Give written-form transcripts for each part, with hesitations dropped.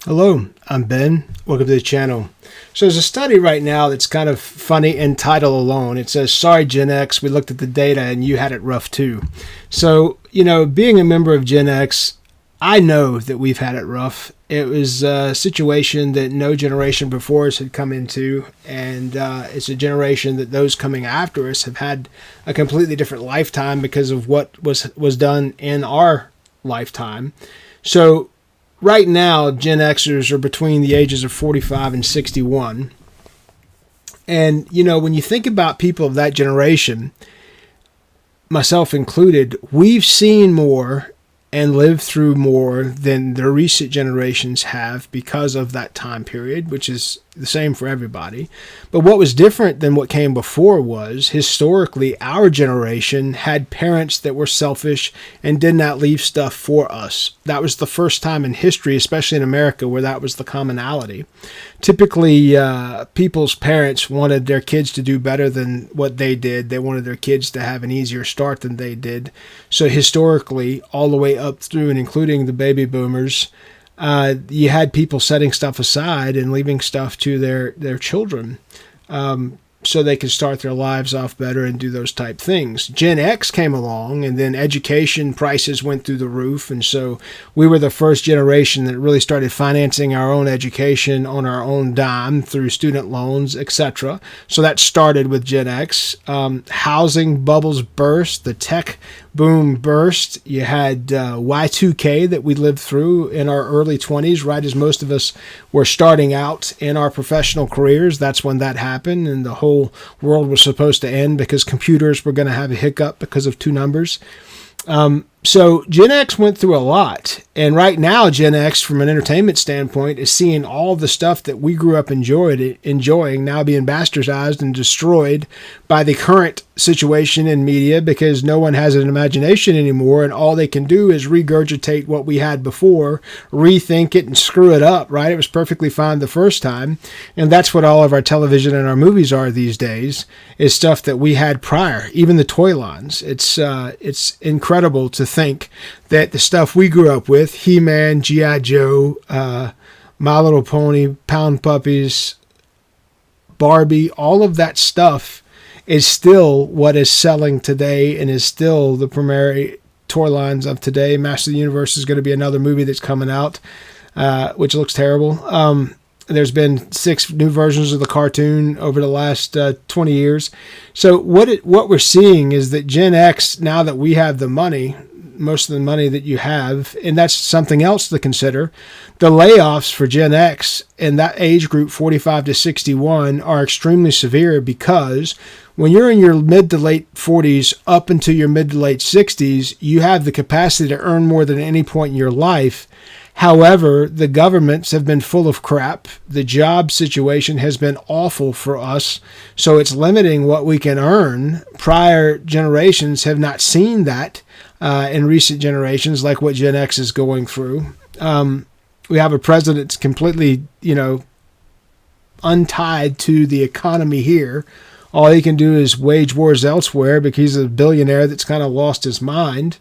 Hello, I'm Ben. Welcome to the channel. So there's a study right now that's kind of funny in title alone. It says, sorry, Gen X, we looked at the data and you had it rough too. So, being a member of Gen X, I know that we've had it rough. It was a situation that no generation before us had come into, and it's a generation that those coming after us have had a completely different lifetime because of what was done in our lifetime. So right now, Gen Xers are between the ages of 45 and 61. And, when you think about people of that generation, myself included, we've seen more and lived through more than the recent generations have because of that time period, which is the same for everybody. But what was different than what came before was, historically, our generation had parents that were selfish and did not leave stuff for us. That was the first time in history, especially in America, where that was the commonality. Typically, people's parents wanted their kids to do better than what they did. They wanted their kids to have an easier start than they did. So historically, all the way up through and including the baby boomers, you had people setting stuff aside and leaving stuff to their children so they could start their lives off better and do those type things. Gen X came along, and then education prices went through the roof, and so we were the first generation that really started financing our own education on our own dime through student loans, etc. So that started with Gen X. Housing bubbles burst, the tech boom burst. You had Y2K that we lived through in our early 20s, right as most of us were starting out in our professional careers. That's when that happened, and the whole world was supposed to end because computers were going to have a hiccup because of two numbers. So Gen X went through a lot, and right now Gen X, from an entertainment standpoint, is seeing all the stuff that we grew up enjoying now being bastardized and destroyed by the current situation in media, because no one has an imagination anymore, and all they can do is regurgitate what we had before, rethink it, and screw it up, right? It was perfectly fine the first time, and that's what all of our television and our movies are these days, is stuff that we had prior, even the toy lines. It's incredible to think that the stuff we grew up with, He-Man, G.I. Joe, My Little Pony, Pound Puppies, Barbie, all of that stuff is still what is selling today and is still the primary toy lines of today. Master of the Universe is going to be another movie that's coming out, which looks terrible. There's been 6 new versions of the cartoon over the last 20 years. So what we're seeing is that Gen X, now that we have the money, most of the money that you have, and that's something else to consider, the layoffs for Gen X in that age group, 45 to 61, are extremely severe, because when you're in your mid to late 40s up into your mid to late 60s, you have the capacity to earn more than any point in your life. However, the governments have been full of crap. The job situation has been awful for us, so it's limiting what we can earn. Prior generations have not seen that in recent generations, like what Gen X is going through. We have a president that's completely, untied to the economy here. All he can do is wage wars elsewhere because he's a billionaire that's kind of lost his mind.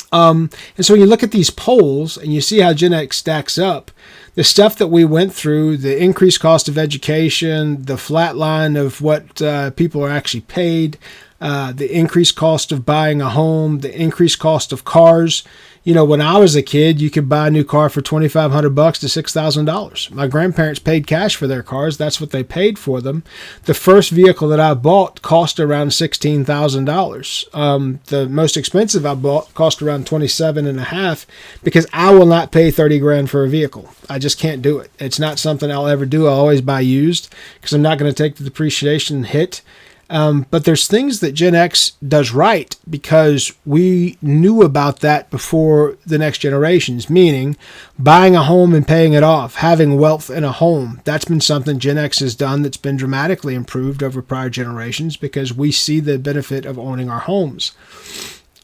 And so when you look at these polls and you see how Gen X stacks up, the stuff that we went through, the increased cost of education, the flat line of what people are actually paid, the increased cost of buying a home, the increased cost of cars. When I was a kid, you could buy a new car for $2,500 to $6,000. My grandparents paid cash for their cars. That's what they paid for them. The first vehicle that I bought cost around $16,000. The most expensive I bought cost around $27,500, because I will not pay $30,000 for a vehicle. I just can't do it. It's not something I'll ever do. I'll always buy used because I'm not going to take the depreciation hit. But there's things that Gen X does right because we knew about that before the next generations, meaning buying a home and paying it off, having wealth in a home. That's been something Gen X has done that's been dramatically improved over prior generations because we see the benefit of owning our homes.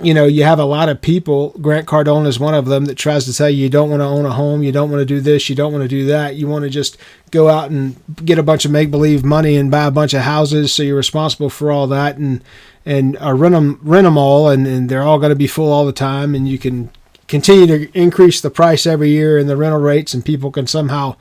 You have a lot of people, Grant Cardone is one of them, that tries to tell you don't want to own a home, you don't want to do this, you don't want to do that. You want to just go out and get a bunch of make-believe money and buy a bunch of houses, so you're responsible for all that and rent them all, and they're all going to be full all the time, and you can continue to increase the price every year and the rental rates, and people can somehow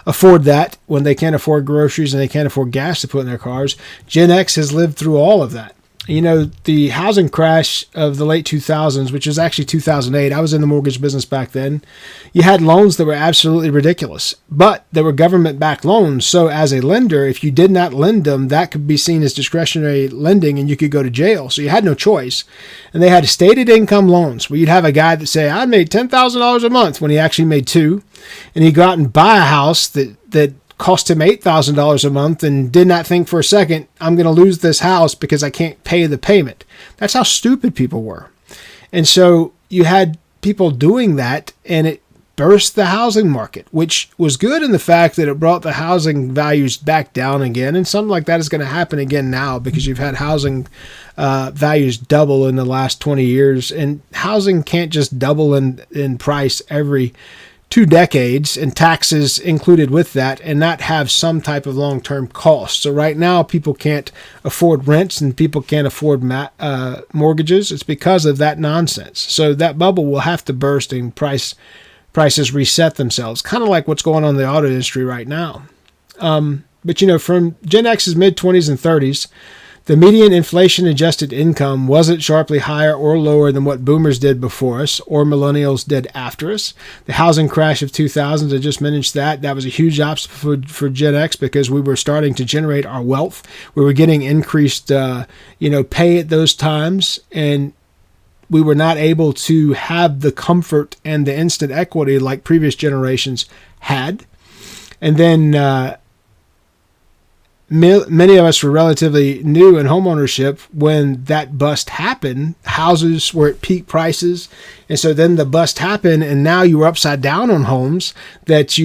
afford that when they can't afford groceries and they can't afford gas to put in their cars. Gen X has lived through all of that. The housing crash of the late 2000s, which was actually 2008, I was in the mortgage business back then. You had loans that were absolutely ridiculous, but they were government-backed loans. So as a lender, if you did not lend them, that could be seen as discretionary lending and you could go to jail. So you had no choice. And they had stated income loans where you'd have a guy that say, I made $10,000 a month when he actually made $2,000. And he'd go out and buy a house that cost him $8,000 a month and did not think for a second, I'm going to lose this house because I can't pay the payment. That's how stupid people were. And so you had people doing that, and it burst the housing market, which was good in the fact that it brought the housing values back down again. And something like that is going to happen again now because you've had housing values double in the last 20 years. And housing can't just double in price every 2 decades, and taxes included with that, and not have some type of long-term cost. So right now, people can't afford rents and people can't afford mortgages. It's because of that nonsense. So that bubble will have to burst and prices reset themselves, kind of like what's going on in the auto industry right now. But from Gen X's mid-20s and 30s, the median inflation-adjusted income wasn't sharply higher or lower than what boomers did before us or millennials did after us. The housing crash of 2000, I just mentioned that was a huge obstacle for Gen X because we were starting to generate our wealth. We were getting increased, pay at those times, and we were not able to have the comfort and the instant equity like previous generations had. And then many of us were relatively new in homeownership when that bust happened. Houses were at peak prices. And so then the bust happened, and now you were upside down on homes that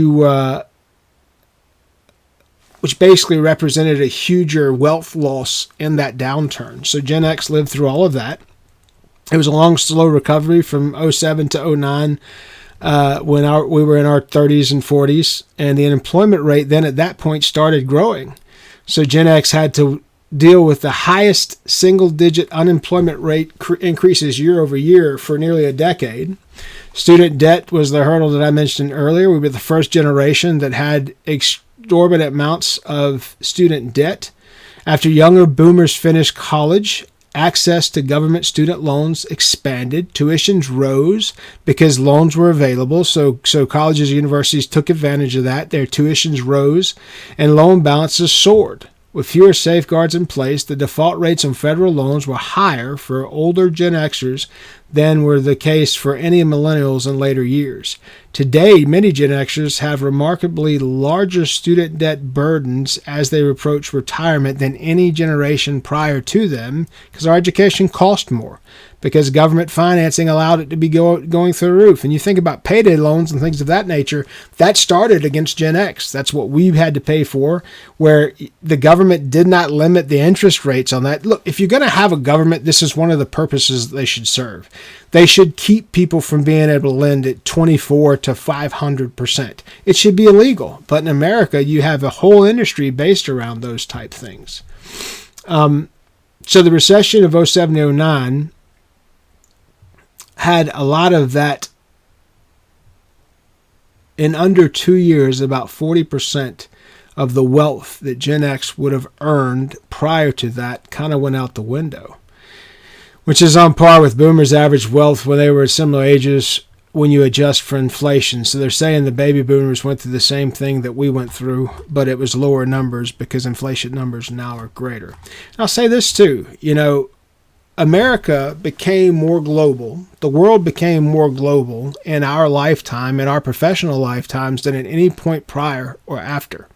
which basically represented a huger wealth loss in that downturn. So Gen X lived through all of that. It was a long, slow recovery from 07 to 09 when we were in our 30s and 40s. And the unemployment rate then at that point started growing. So Gen X had to deal with the highest single-digit unemployment rate increases year over year for nearly a decade. Student debt was the hurdle that I mentioned earlier. We were the first generation that had exorbitant amounts of student debt. After younger boomers finished college, access to government student loans expanded. Tuitions rose because loans were available. So colleges and universities took advantage of that. Their tuitions rose and loan balances soared. With fewer safeguards in place, the default rates on federal loans were higher for older Gen Xers than were the case for any millennials in later years. Today, many Gen Xers have remarkably larger student debt burdens as they approach retirement than any generation prior to them because our education cost more, because government financing allowed it to be going through the roof. And you think about payday loans and things of that nature, that started against Gen X. That's what we had to pay for, where the government did not limit the interest rates on that. Look, if you're going to have a government, this is one of the purposes that they should serve. They should keep people from being able to lend at 24 to 500%. It should be illegal. But in America, you have a whole industry based around those type things. So the recession of 07 to 09 had a lot of that. In under 2 years, about 40% of the wealth that Gen X would have earned prior to that kind of went out the window, which is on par with boomers' average wealth when they were at similar ages when you adjust for inflation. So they're saying the baby boomers went through the same thing that we went through, but it was lower numbers because inflation numbers now are greater. And I'll say this too, America became more global. The world became more global in our lifetime, in our professional lifetimes, than at any point prior or after.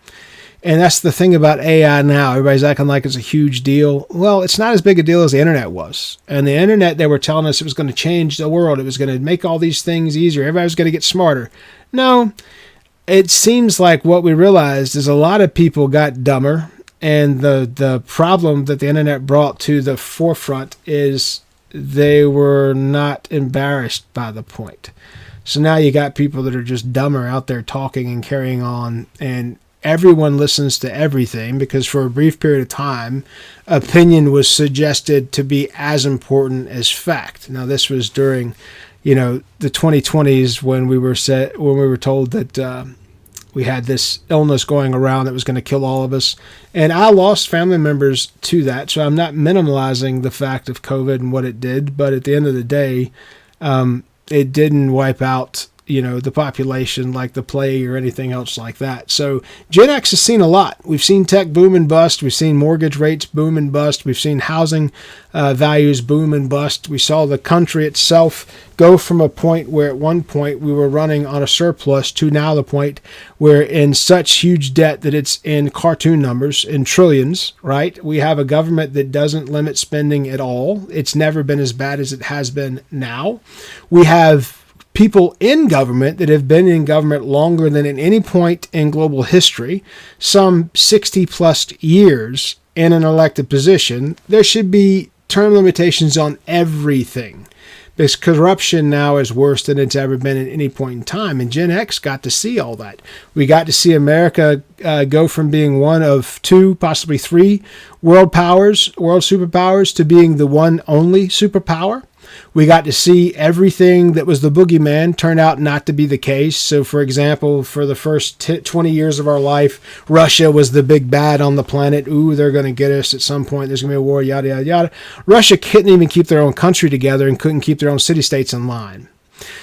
And that's the thing about AI now. Everybody's acting like it's a huge deal. Well, it's not as big a deal as the internet was. And the internet, they were telling us it was going to change the world. It was going to make all these things easier. Everybody was going to get smarter. No, it seems like what we realized is a lot of people got dumber. And the problem that the internet brought to the forefront is they were not embarrassed by the point. So now you got people that are just dumber out there talking and carrying on, and everyone listens to everything because for a brief period of time, opinion was suggested to be as important as fact. Now, this was during, the 2020s when we were told that we had this illness going around that was going to kill all of us. And I lost family members to that. So I'm not minimalizing the fact of COVID and what it did. But at the end of the day, it didn't wipe out, the population like the plague or anything else like that. So Gen X has seen a lot. We've seen tech boom and bust. We've seen mortgage rates boom and bust. We've seen housing values boom and bust. We saw the country itself go from a point where at one point we were running on a surplus to now the point where in such huge debt that it's in cartoon numbers, in trillions, right? We have a government that doesn't limit spending at all. It's never been as bad as it has been now. We have people in government that have been in government longer than at any point in global history, some 60 plus years in an elected position. There should be term limitations on everything. This corruption now is worse than it's ever been at any point in time. And Gen X got to see all that. We got to see America go from being one of two, possibly three world superpowers to being the one only superpower. We got to see everything that was the boogeyman turn out not to be the case. So, for example, for the first 20 years of our life, Russia was the big bad on the planet. Ooh, they're going to get us at some point. There's going to be a war, yada, yada, yada. Russia couldn't even keep their own country together and couldn't keep their own city-states in line.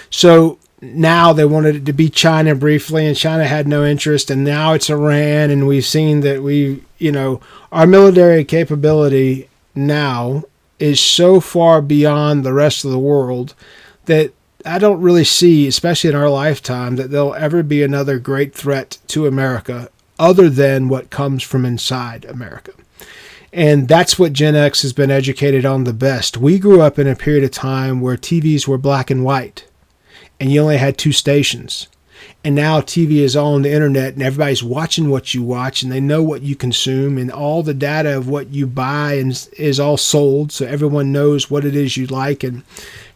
So now they wanted it to be China briefly, and China had no interest. And now it's Iran, and we've seen that our military capability now is so far beyond the rest of the world that I don't really see, especially in our lifetime, that there'll ever be another great threat to America other than what comes from inside America. And that's what Gen X has been educated on the best. We grew up in a period of time where TVs were black and white, and you only had two stations. And now TV is all on the internet, and everybody's watching what you watch, and they know what you consume, and all the data of what you buy is all sold, so everyone knows what it is you like and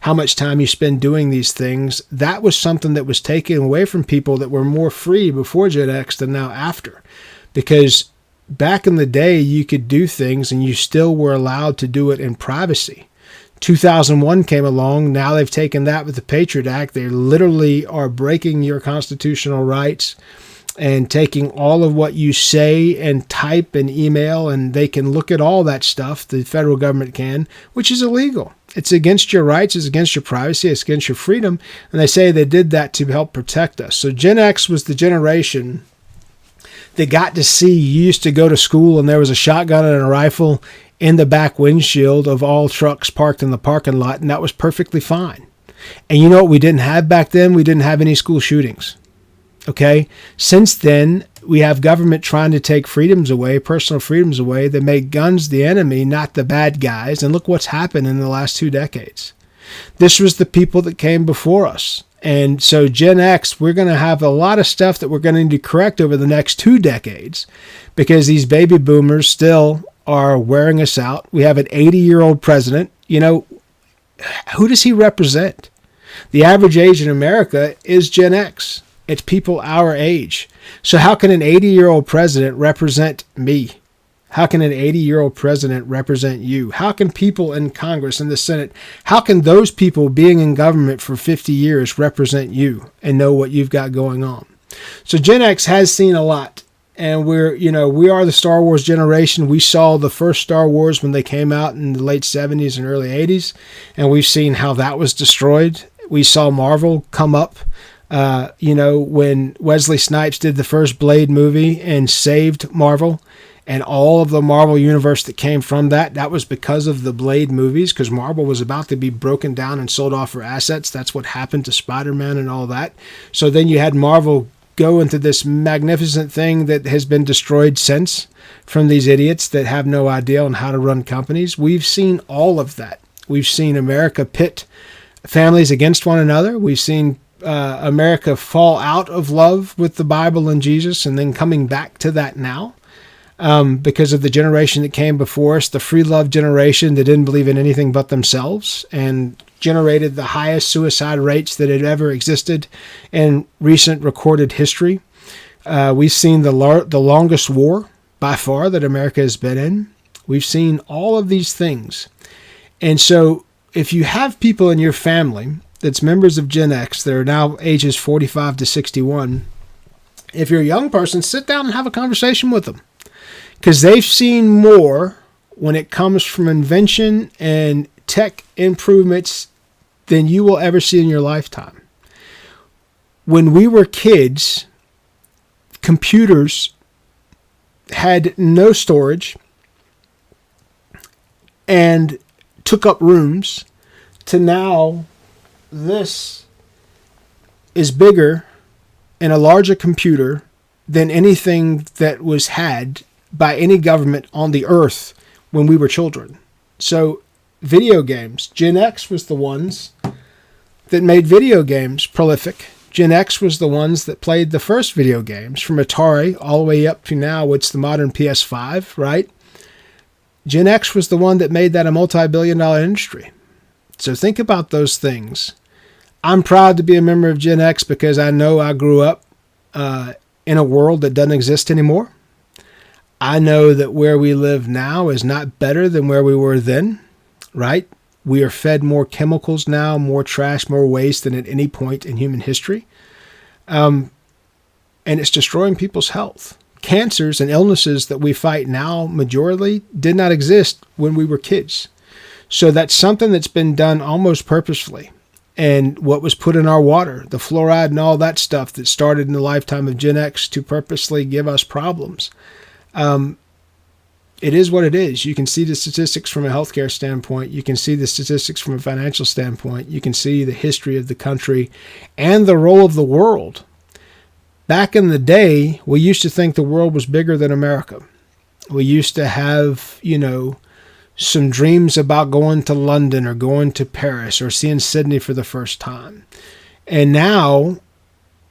how much time you spend doing these things. That was something that was taken away from people that were more free before Gen X than now after. Because back in the day, you could do things, and you still were allowed to do it in privacy. 2001 came along. Now they've taken that with the Patriot Act. They literally are breaking your constitutional rights and taking all of what you say and type and email, and they can look at all that stuff, the federal government can, which is illegal. It's against your rights, it's against your privacy, it's against your freedom, and they say they did that to help protect us. So Gen X was the generation that got to see, you used to go to school and there was a shotgun and a rifle in the back windshield of all trucks parked in the parking lot, and that was perfectly fine. And you know what we didn't have back then? We didn't have any school shootings. Okay? Since then, we have government trying to take freedoms away, personal freedoms away. They make guns the enemy, not the bad guys. And look what's happened in the last 2 decades. This was the people that came before us. And so Gen X, we're going to have a lot of stuff that we're going to need to correct over the next 2 decades because these baby boomers still are wearing us out. We have an 80-year-old president. Who does he represent? The average age in America is Gen X. It's people our age. So how can an 80-year-old president represent me? How can an 80-year-old president represent you? How can people in Congress and the Senate, how can those people being in government for 50 years represent you and know what you've got going on? So Gen X has seen a lot. And we are the Star Wars generation. We saw the first Star Wars when they came out in the late 70s and early 80s. And we've seen how that was destroyed. We saw Marvel come up, when Wesley Snipes did the first Blade movie and saved Marvel. And all of the Marvel universe that came from that was because of the Blade movies, because Marvel was about to be broken down and sold off for assets. That's what happened to Spider-Man and all that. So then you had Marvel go into this magnificent thing that has been destroyed since from these idiots that have no idea on how to run companies. We've seen all of that. We've seen America pit families against one another. We've seen America fall out of love with the Bible and Jesus and then coming back to that now because of the generation that came before us, the free love generation that didn't believe in anything but themselves and generated the highest suicide rates that had ever existed in recent recorded history. We've seen the longest war by far that America has been in. We've seen all of these things. And so if you have people in your family that's members of Gen X that are now ages 45 to 61, if you're a young person, sit down and have a conversation with them, because they've seen more when it comes from invention and tech improvements than you will ever see in your lifetime. When we were kids, computers had no storage and took up rooms, to now this is bigger and a larger computer than anything that was had by any government on the earth when we were children. So video games, Gen X was the ones that made video games prolific. Gen X was the ones that played the first video games, from Atari all the way up to now what's the modern PS5, right? Gen X was the one that made that a multi-billion-dollar industry. So think about those things. I'm proud to be a member of Gen X because I know I grew up in a world that doesn't exist anymore. I know that where we live now is not better than where we were then, right? We are fed more chemicals now, more trash, more waste than at any point in human history. And it's destroying people's health. Cancers and illnesses that we fight now, majorly, did not exist when we were kids. So that's something that's been done almost purposefully. And what was put in our water, the fluoride and all that stuff that started in the lifetime of Gen X to purposely give us problems. It is what it is. You can see the statistics from a healthcare standpoint. You can see the statistics from a financial standpoint. You can see the history of the country and the role of the world. Back in the day, we used to think the world was bigger than America. We used to have, some dreams about going to London or going to Paris or seeing Sydney for the first time. And now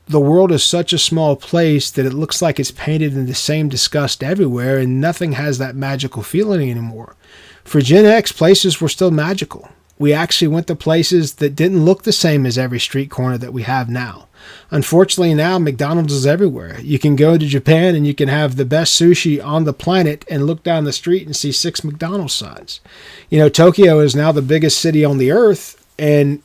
the world is such a small place that it looks like it's painted in the same disgust everywhere, and nothing has that magical feeling anymore. For Gen X, places were still magical. We actually went to places that didn't look the same as every street corner that we have now. Unfortunately, now McDonald's is everywhere. You can go to Japan and you can have the best sushi on the planet and look down the street and see 6 McDonald's signs. Tokyo is now the biggest city on the earth, and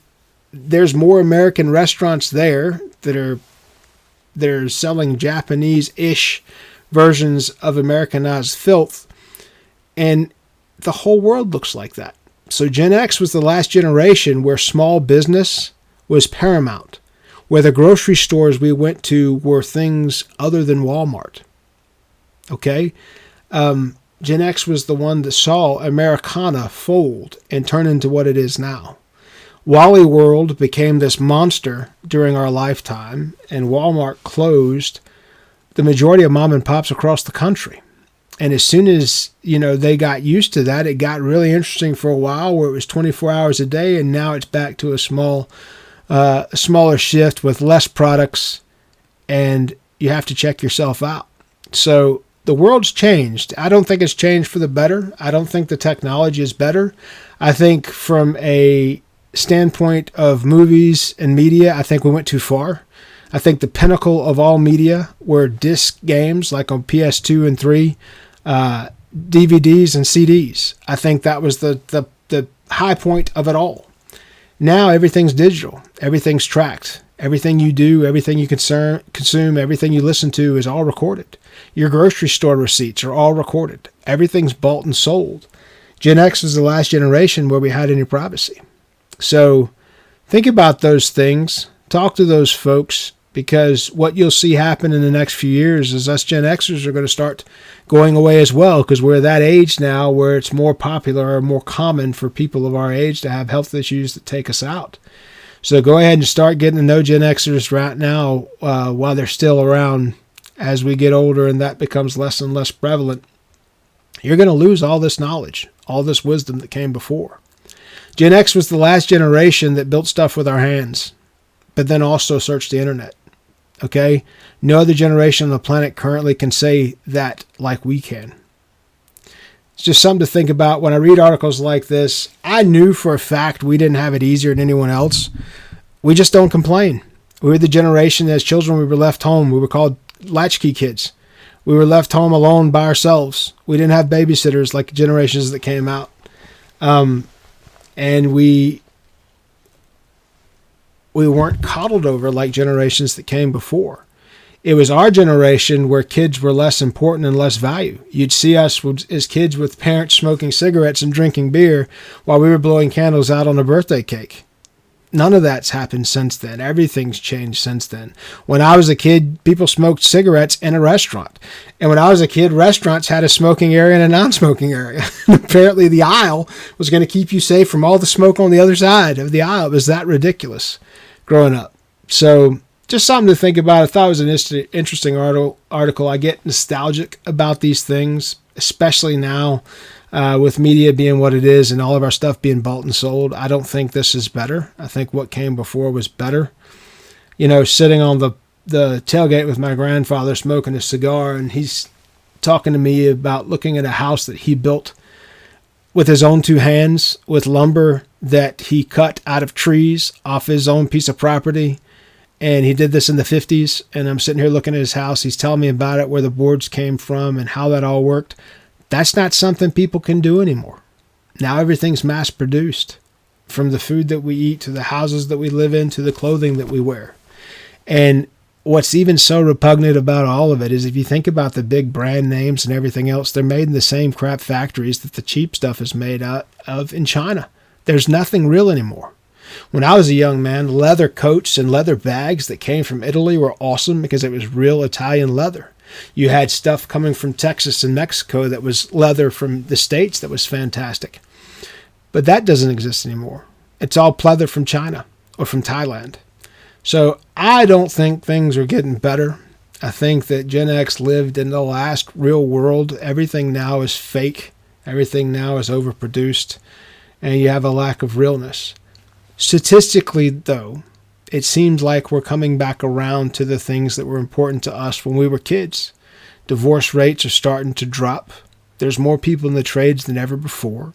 there's more American restaurants there that are selling Japanese-ish versions of Americanized filth, and the whole world looks like that. So Gen X was the last generation where small business was paramount, where the grocery stores we went to were things other than Walmart. Okay? Gen X was the one that saw Americana fold and turn into what it is now. Wally World became this monster during our lifetime, and Walmart closed the majority of mom and pops across the country. And as soon as, they got used to that, it got really interesting for a while where it was 24 hours a day, and now it's back to a smaller shift with less products, and you have to check yourself out. So the world's changed. I don't think it's changed for the better. I don't think the technology is better. I think from a standpoint of movies and media, I think we went too far. I think the pinnacle of all media were disc games like on PS2 and 3, DVDs and CDs. I think that was the high point of it all. Now everything's digital. Everything's tracked. Everything you do, everything you consume, everything you listen to is all recorded. Your grocery store receipts are all recorded. Everything's bought and sold. Gen X was the last generation where we had any privacy. So think about those things. Talk to those folks, because what you'll see happen in the next few years is us Gen Xers are going to start going away as well, because we're that age now where it's more popular or more common for people of our age to have health issues that take us out. So go ahead and start getting to know Gen Xers right now while they're still around. As we get older and that becomes less and less prevalent, you're going to lose all this knowledge, all this wisdom that came before. Gen X was the last generation that built stuff with our hands, but then also searched the internet. Okay? No other generation on the planet currently can say that like we can. It's just something to think about. When I read articles like this, I knew for a fact we didn't have it easier than anyone else. We just don't complain. We were the generation that as children we were left home. We were called latchkey kids. We were left home alone by ourselves. We didn't have babysitters like generations that came out. And we we weren't coddled over like generations that came before. It was our generation where kids were less important and less value. You'd see us as kids with parents smoking cigarettes and drinking beer while we were blowing candles out on a birthday cake. None of that's happened since then. Everything's changed since then. When I was a kid, people smoked cigarettes in a restaurant. And when I was a kid, restaurants had a smoking area and a non-smoking area. Apparently the aisle was going to keep you safe from all the smoke on the other side of the aisle. It was that ridiculous growing up. So just something to think about. I thought it was an interesting article. I get nostalgic about these things, especially now with media being what it is and all of our stuff being bought and sold. I don't think this is better. I think what came before was better. You know, sitting on the tailgate with my grandfather smoking a cigar, and he's talking to me about looking at a house that he built with his own two hands with lumber that he cut out of trees off his own piece of property. And he did this in the 50s, and I'm sitting here looking at his house. He's telling me about it, where the boards came from and how that all worked. That's not something people can do anymore. Now everything's mass produced, from the food that we eat to the houses that we live in to the clothing that we wear. And what's even so repugnant about all of it is if you think about the big brand names and everything else, they're made in the same crap factories that the cheap stuff is made out of in China. There's nothing real anymore. When I was a young man, leather coats and leather bags that came from Italy were awesome because it was real Italian leather. You had stuff coming from Texas and Mexico that was leather from the States that was fantastic. But that doesn't exist anymore. It's all pleather from China or from Thailand. So I don't think things are getting better. I think that Gen X lived in the last real world. Everything now is fake. Everything now is overproduced. And you have a lack of realness. Statistically, though, it seems like we're coming back around to the things that were important to us when we were kids. Divorce rates are starting to drop. There's more people in the trades than ever before.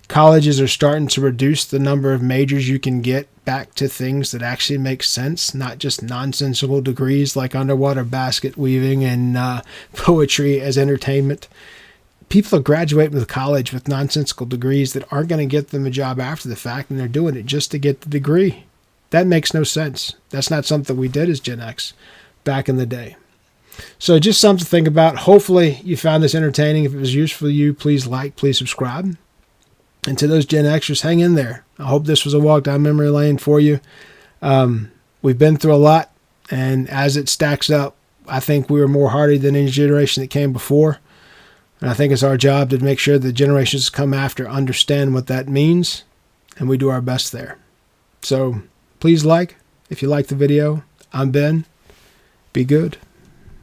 Colleges are starting to reduce the number of majors you can get back to things that actually make sense, not just nonsensical degrees like underwater basket weaving and poetry as entertainment. People are graduating with college with nonsensical degrees that aren't going to get them a job after the fact, and they're doing it just to get the degree. That makes no sense. That's not something we did as Gen X back in the day. So just something to think about. Hopefully you found this entertaining. If it was useful to you, please like, please subscribe. And to those Gen Xers, hang in there. I hope this was a walk down memory lane for you. We've been through a lot, and as it stacks up, I think we were more hardy than any generation that came before. And I think it's our job to make sure the generations that come after understand what that means, and we do our best there. So please like if you like the video. I'm Ben. Be good.